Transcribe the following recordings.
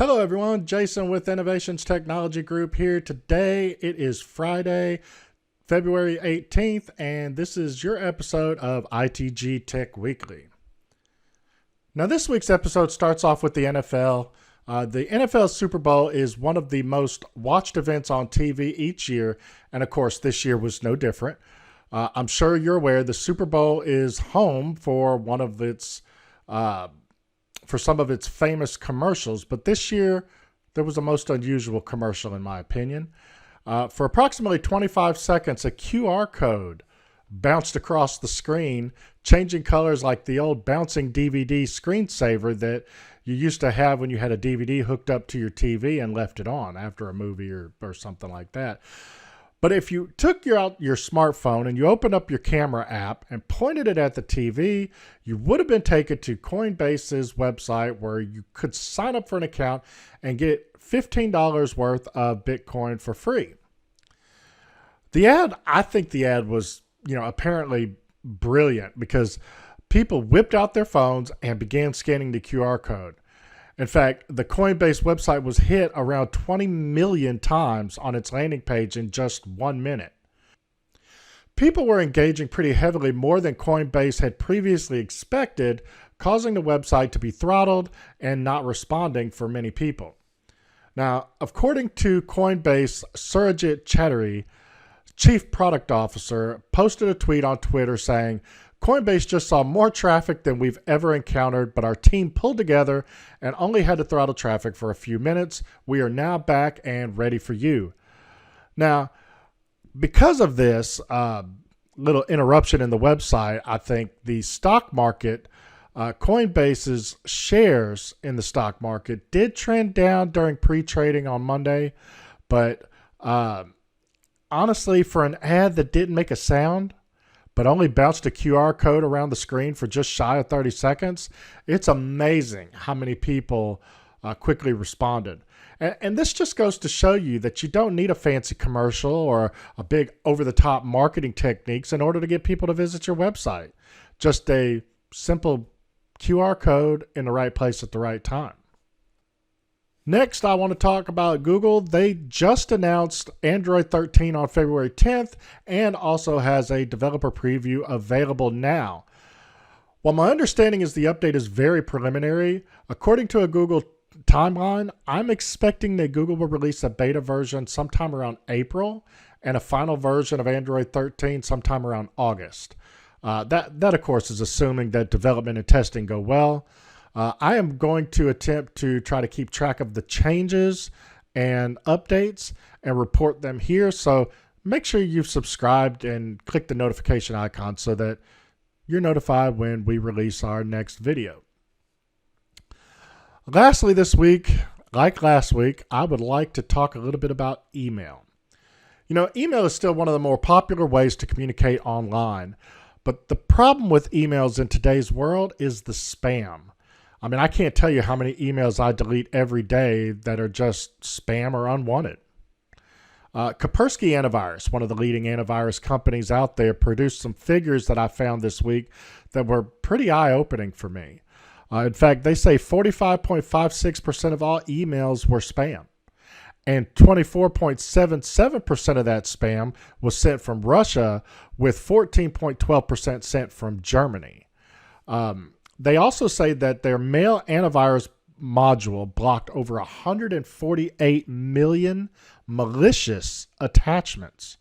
Hello everyone, Jason with Innovations Technology Group here. Today it is Friday, February 18th, and this is your episode of ITG Tech Weekly. Now this week's episode starts off with the NFL. The NFL Super Bowl is one of the most watched events on TV each year, and of course this year was no different. I'm sure you're aware the Super Bowl is home for one of its for some of its famous commercials, but this year there was a most unusual commercial in my opinion. For approximately 25 seconds, a QR code bounced across the screen, changing colors like the old bouncing DVD screensaver that you used to have when you had a DVD hooked up to your TV and left it on after a movie or something like that. But if you took your smartphone and you opened up your camera app and pointed it at the TV, you would have been taken to Coinbase's website where you could sign up for an account and get $15 worth of Bitcoin for free. I think the ad was, apparently brilliant because people whipped out their phones and began scanning the QR code. In fact, the Coinbase website was hit around 20 million times on its landing page in just 1 minute. People were engaging pretty heavily, more than Coinbase had previously expected, causing the website to be throttled and not responding for many people. Now, according to Coinbase, Surajit Chatterjee, Chief Product Officer, posted a tweet on Twitter saying, "Coinbase just saw more traffic than we've ever encountered, but our team pulled together and only had to throttle traffic for a few minutes. We are now back and ready for you." Now, because of this little interruption in the website, I think the stock market, Coinbase's shares in the stock market did trend down during pre-trading on Monday, but honestly, for an ad that didn't make a sound, but only bounced a QR code around the screen for just shy of 30 seconds, it's amazing how many people quickly responded. And this just goes to show you that you don't need a fancy commercial or a big over-the-top marketing techniques in order to get people to visit your website. Just a simple QR code in the right place at the right time. Next, I want to talk about Google. They just announced Android 13 on February 10th and also has a developer preview available now. While my understanding is the update is very preliminary, according to a Google timeline, I'm expecting that Google will release a beta version sometime around April and a final version of Android 13 sometime around August. That of course, is assuming that development and testing go well. I am going to attempt to try to keep track of the changes and updates and report them here. So make sure you've subscribed and click the notification icon so that you're notified when we release our next video. Lastly, this week, like last week, I would like to talk a little bit about email. Email is still one of the more popular ways to communicate online, but the problem with emails in today's world is the spam. I can't tell you how many emails I delete every day that are just spam or unwanted. Kapersky Antivirus, one of the leading antivirus companies out there, produced some figures that I found this week that were pretty eye-opening for me. In fact, they say 45.56% of all emails were spam, and 24.77% of that spam was sent from Russia, with 14.12% sent from Germany. They also say that their mail antivirus module blocked over 148 million malicious attachments.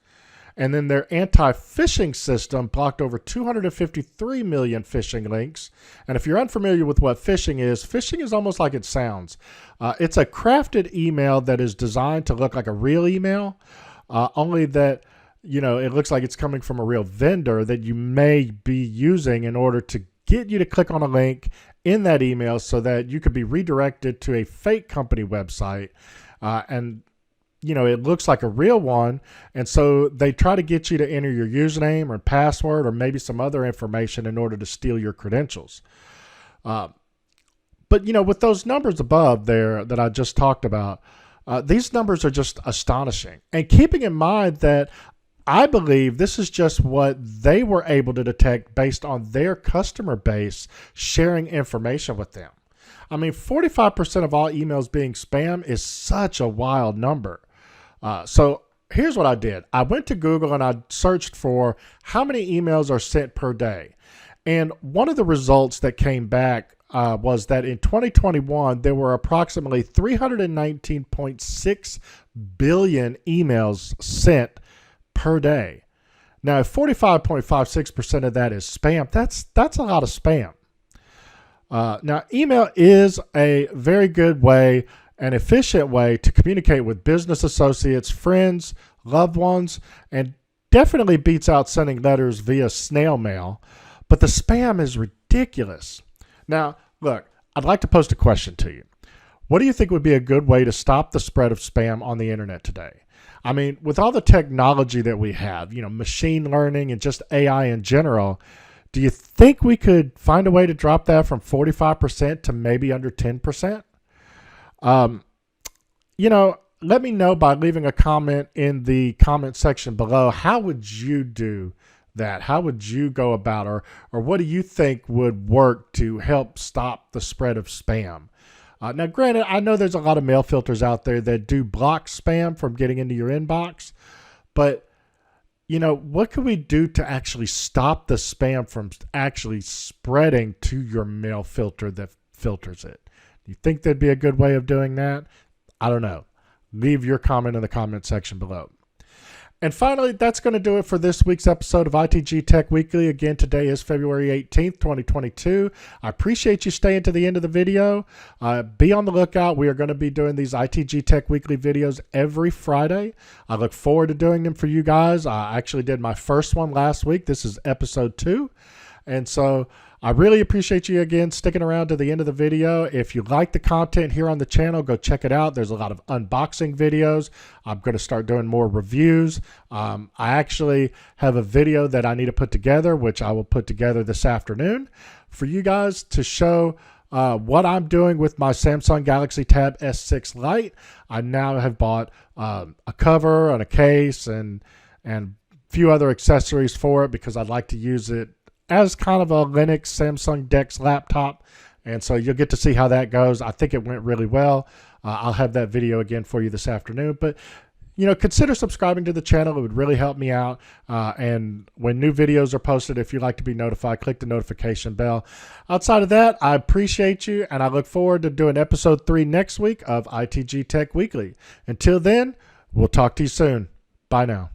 And then their anti-phishing system blocked over 253 million phishing links. And if you're unfamiliar with what phishing is almost like it sounds. It's a crafted email that is designed to look like a real email, only that it looks like it's coming from a real vendor that you may be using in order to get you to click on a link in that email so that you could be redirected to a fake company website. It looks like a real one. And so they try to get you to enter your username or password or maybe some other information in order to steal your credentials. But with those numbers above there that I just talked about, these numbers are just astonishing. And keeping in mind that I believe this is just what they were able to detect based on their customer base sharing information with them. I mean, 45% of all emails being spam is such a wild number. So here's what I did. I went to Google and I searched for how many emails are sent per day. And one of the results that came back was that in 2021, there were approximately 319.6 billion emails sent per day. Now, if 45.56% of that is spam, that's a lot of spam. Now, email is a very good way, an efficient way to communicate with business associates, friends, loved ones, and definitely beats out sending letters via snail mail. But the spam is ridiculous. Now, look, I'd like to pose a question to you. What do you think would be a good way to stop the spread of spam on the internet today? I mean, with all the technology that we have, machine learning and just AI in general, do you think we could find a way to drop that from 45% to maybe under 10%? Let me know by leaving a comment in the comment section below. How would you do that? How would you go about, or what do you think would work to help stop the spread of spam? Now, granted, I know there's a lot of mail filters out there that do block spam from getting into your inbox, but what can we do to actually stop the spam from actually spreading to your mail filter that filters it? Do you think there'd be a good way of doing that? I don't know. Leave your comment in the comment section below. And finally, that's going to do it for this week's episode of ITG Tech Weekly. Again, today is February 18th, 2022. I appreciate you staying to the end of the video. Be on the lookout. We are going to be doing these ITG Tech Weekly videos every Friday. I look forward to doing them for you guys. I actually did my first one last week. This is episode 2. And so I really appreciate you again sticking around to the end of the video. If you like the content here on the channel, go check it out. There's a lot of unboxing videos. I'm going to start doing more reviews. I actually have a video that I need to put together, which I will put together this afternoon for you guys to show what I'm doing with my Samsung Galaxy Tab S6 Lite. I now have bought a cover and a case and a few other accessories for it because I'd like to use it as kind of a Linux Samsung DeX laptop. And so you'll get to see how that goes. I think it went really well. I'll have that video again for you this afternoon. But, consider subscribing to the channel. It would really help me out. And when new videos are posted, if you'd like to be notified, click the notification bell. Outside of that, I appreciate you. And I look forward to doing episode 3 next week of ITG Tech Weekly. Until then, we'll talk to you soon. Bye now.